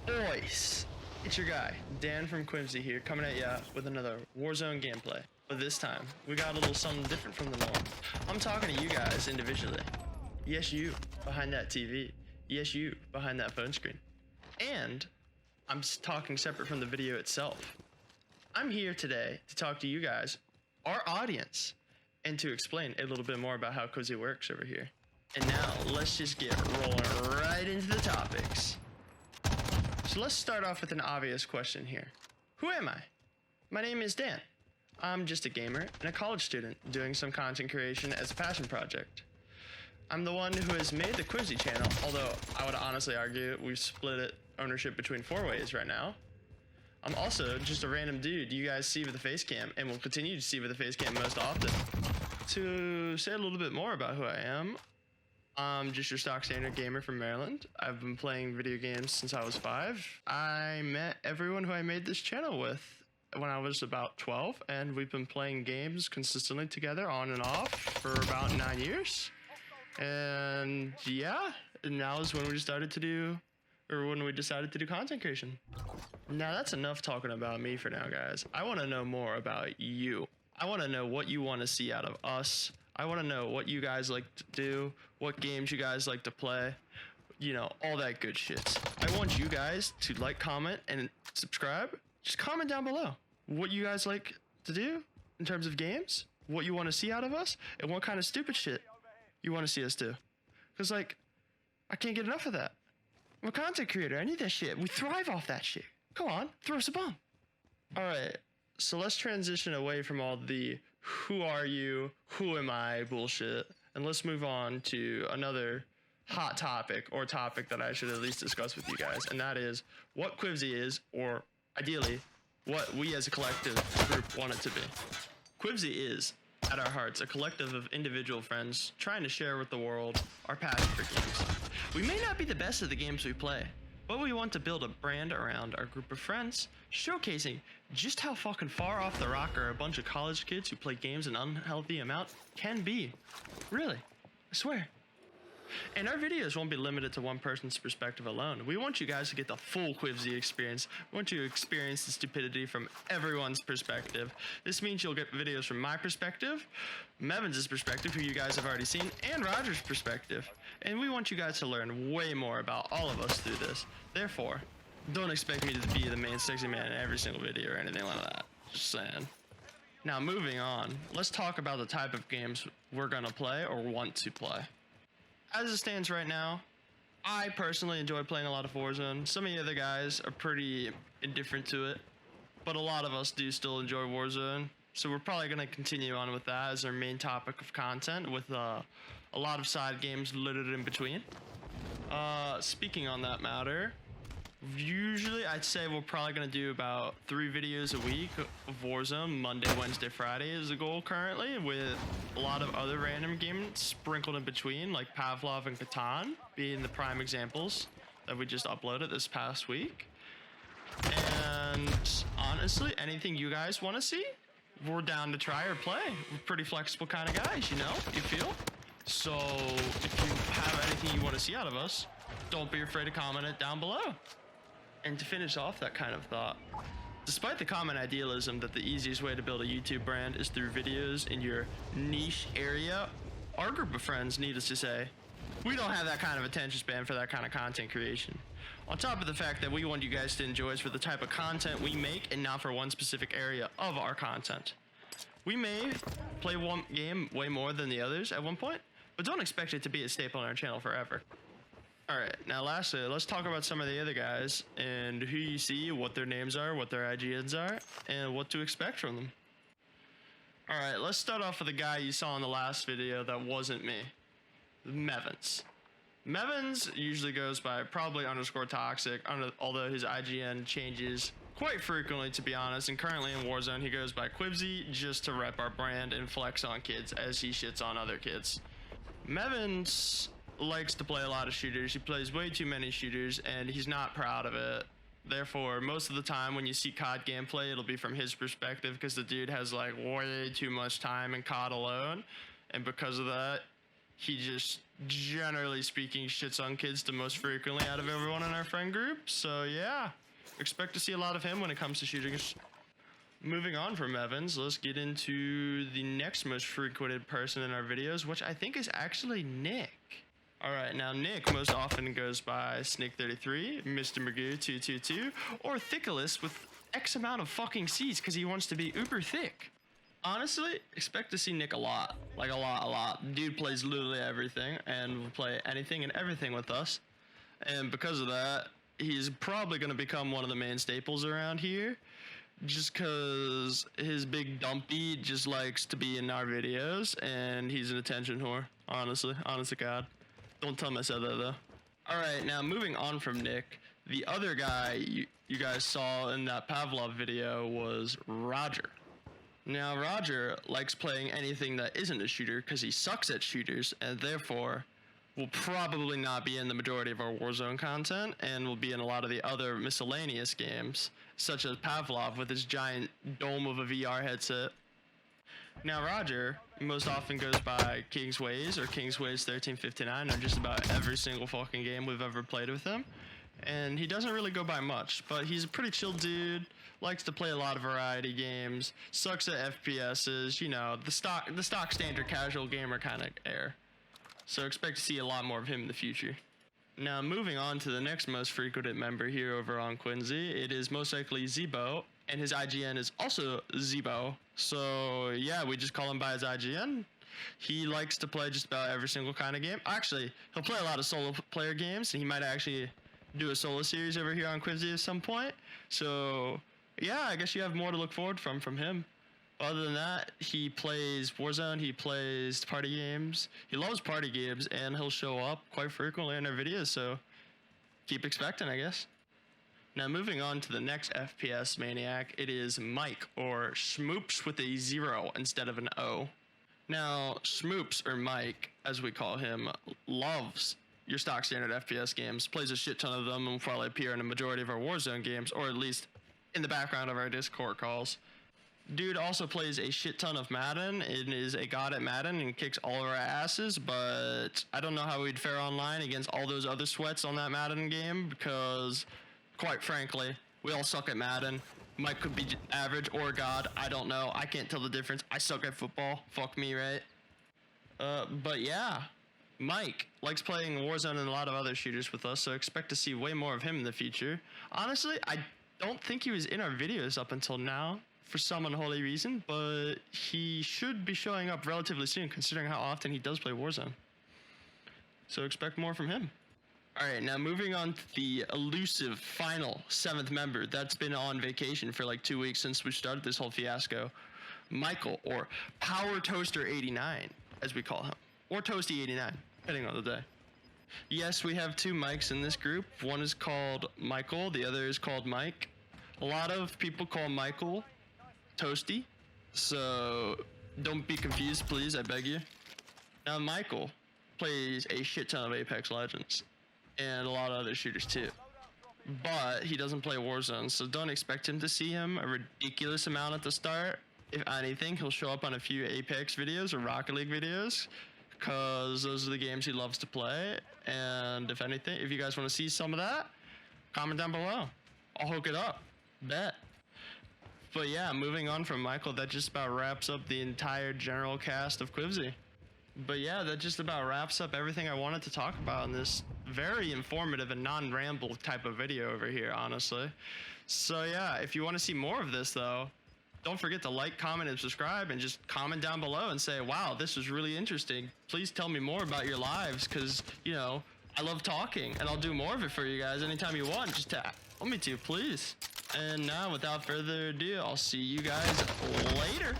Boys, it's your guy, Dan from Quivsy here, coming at ya with another Warzone gameplay. But this time, we got a little something different from the norm. I'm talking to you guys individually. Yes, you, behind that TV. Yes, you, behind that phone screen. And I'm talking separate from the video itself. I'm here today to talk to you guys, our audience, and to explain a little bit more about how Quivsy works over here. And now, let's just get rolling right into the topics. So let's start off with an obvious question here. Who am I? My name is Dan. I'm just a gamer and a college student doing some content creation as a passion project. I'm the one who has made the Quivsy channel, although I would honestly argue we've split it ownership between 4 ways right now. I'm also just a random dude you guys see with a face cam and will continue to see with a face cam most often. To say a little bit more about who I am, I'm just your stock standard gamer from Maryland. I've been playing video games since I was 5. I met everyone who I made this channel with when I was about 12, and we've been playing games consistently together on and off for about 9 years. And yeah, now is when we decided to do content creation. Now that's enough talking about me for now, guys. I want to know more about you. I want to know what you want to see out of us. I want to know what you guys like to do, what games you guys like to play, you know, all that good shit. I want you guys to like, comment, and subscribe. Just comment down below what you guys like to do in terms of games, what you want to see out of us, and what kind of stupid shit you want to see us do. Because, like, I can't get enough of that. I'm a content creator. I need that shit. We thrive off that shit. Come on, throw us a bomb. All right, so let's transition away from all the who are you, who am I bullshit, and let's move on to another hot topic, or topic that I should at least discuss with you guys, and that is what Quivsy is, or ideally, what we as a collective group want it to be. Quivsy is, at our hearts, a collective of individual friends trying to share with the world our passion for games. We may not be the best at the games we play, but we want to build a brand around our group of friends, showcasing just how fucking far off the rocker a bunch of college kids who play games an unhealthy amount can be. Really, I swear. And our videos won't be limited to one person's perspective alone. We want you guys to get the full Quivsy experience. We want you to experience the stupidity from everyone's perspective. This means you'll get videos from my perspective, Mevin's perspective, who you guys have already seen, and Roger's perspective. And we want you guys to learn way more about all of us through this. Therefore, don't expect me to be the main sexy man in every single video or anything like that. Just saying. Now, moving on, let's talk about the type of games we're gonna play or want to play. As it stands right now, I personally enjoy playing a lot of Warzone. Some of the other guys are pretty indifferent to it, but a lot of us do still enjoy Warzone. So we're probably going to continue on with that as our main topic of content, with a lot of side games littered in between. Speaking on that matter, usually I'd say we're probably going to do about 3 videos a week of Warzone. Monday, Wednesday, Friday is the goal currently, with a lot of other random games sprinkled in between, like Pavlov and Catan being the prime examples that we just uploaded this past week. And honestly, anything you guys want to see, we're down to try or play. We're pretty flexible kind of guys, you know, you feel? So if you have anything you want to see out of us, don't be afraid to comment it down below. And to finish off that kind of thought, despite the common idealism that the easiest way to build a YouTube brand is through videos in your niche area, our group of friends, needless to say, we don't have that kind of attention span for that kind of content creation. On top of the fact that we want you guys to enjoy us for the type of content we make and not for one specific area of our content. We may play one game way more than the others at one point, but don't expect it to be a staple on our channel forever. Alright, now lastly, let's talk about some of the other guys and who you see, what their names are, what their IGNs are, and what to expect from them. Alright, let's start off with the guy you saw in the last video that wasn't me. Mevins. Mevins usually goes by probably _toxic, although his IGN changes quite frequently, to be honest, and currently in Warzone he goes by Quivsy just to rep our brand and flex on kids as he shits on other kids. Mevins likes to play a lot of shooters. He plays way too many shooters and he's not proud of it. Therefore, most of the time when you see COD gameplay, it'll be from his perspective, because the dude has like way too much time in COD alone, and because of that, he just, generally speaking, shits on kids the most frequently out of everyone in our friend group. So yeah, expect to see a lot of him when it comes to shootings. Moving on from Evans, let's get into the next most frequented person in our videos, which I think is actually Nick. Alright, now Nick most often goes by Snake33, Mr. Magoo 222, or Thickless with X amount of fucking C's because he wants to be uber thick. Honestly, expect to see Nick a lot. Like a lot. Dude plays literally everything and will play anything and everything with us. And because of that, he's probably going to become one of the main staples around here. Just because his big dumpy just likes to be in our videos and he's an attention whore. Honestly, honest to God. Don't tell him I said that though. Alright, now moving on from Nick, the other guy you guys saw in that Pavlov video was Roger. Now Roger likes playing anything that isn't a shooter because he sucks at shooters and therefore will probably not be in the majority of our Warzone content and will be in a lot of the other miscellaneous games, such as Pavlov with his giant dome of a VR headset. Now Roger most often goes by Kingsways or Kingsways 1359 on just about every single fucking game we've ever played with him. And he doesn't really go by much, but he's a pretty chill dude, likes to play a lot of variety games, sucks at FPSs, you know, the stock standard casual gamer kind of air. So expect to see a lot more of him in the future. Now moving on to the next most frequented member here over on Quivsy, it is most likely Zebo, and his IGN is also Zebo. So yeah, we just call him by his IGN. He likes to play just about every single kind of game. Actually, he'll play a lot of solo player games, and he might actually do a solo series over here on Quivsy at some point. So yeah, I guess you have more to look forward from him. Other than that, he plays Warzone, he plays party games. He loves party games, and he'll show up quite frequently in our videos, so keep expecting, I guess. Now moving on to the next FPS maniac, it is Mike, or Schmoops with a 0 instead of an O. Now, Schmoops, or Mike, as we call him, loves your stock standard FPS games, plays a shit ton of them, and will probably appear in a majority of our Warzone games, or at least in the background of our Discord calls. Dude also plays a shit ton of Madden and is a god at Madden and kicks all of our asses, but I don't know how we'd fare online against all those other sweats on that Madden game because, quite frankly, we all suck at Madden. Mike could be average or god, I don't know. I can't tell the difference. I suck at football. Fuck me, right? But yeah, Mike likes playing Warzone and a lot of other shooters with us, so expect to see way more of him in the future. Honestly, I don't think he was in our videos up until now, for some unholy reason, but he should be showing up relatively soon considering how often he does play Warzone. So expect more from him. Alright, now moving on to the elusive final 7th member that's been on vacation for like 2 weeks since we started this whole fiasco. Michael, or Power Toaster 89, as we call him. Or Toasty 89, depending on the day. Yes, we have 2 Mikes in this group. One is called Michael, the other is called Mike. A lot of people call Michael Toasty, so don't be confused, please, I beg you. Now Michael plays a shit ton of Apex Legends and a lot of other shooters too, but he doesn't play Warzone, so don't expect him to see him a ridiculous amount at the start. If anything, he'll show up on a few Apex videos or Rocket League videos because those are the games he loves to play. And if anything, if you guys want to see some of that, comment down below. I'll hook it up. Bet. But yeah, moving on from Michael, that just about wraps up the entire general cast of Quivsy. But yeah, that just about wraps up everything I wanted to talk about in this very informative and non-ramble type of video over here, honestly. So yeah, if you want to see more of this though, don't forget to like, comment, and subscribe, and just comment down below and say, wow, this was really interesting. Please tell me more about your lives, because, you know, I love talking, and I'll do more of it for you guys anytime you want. Just tell me to, please. And now, without further ado, I'll see you guys later.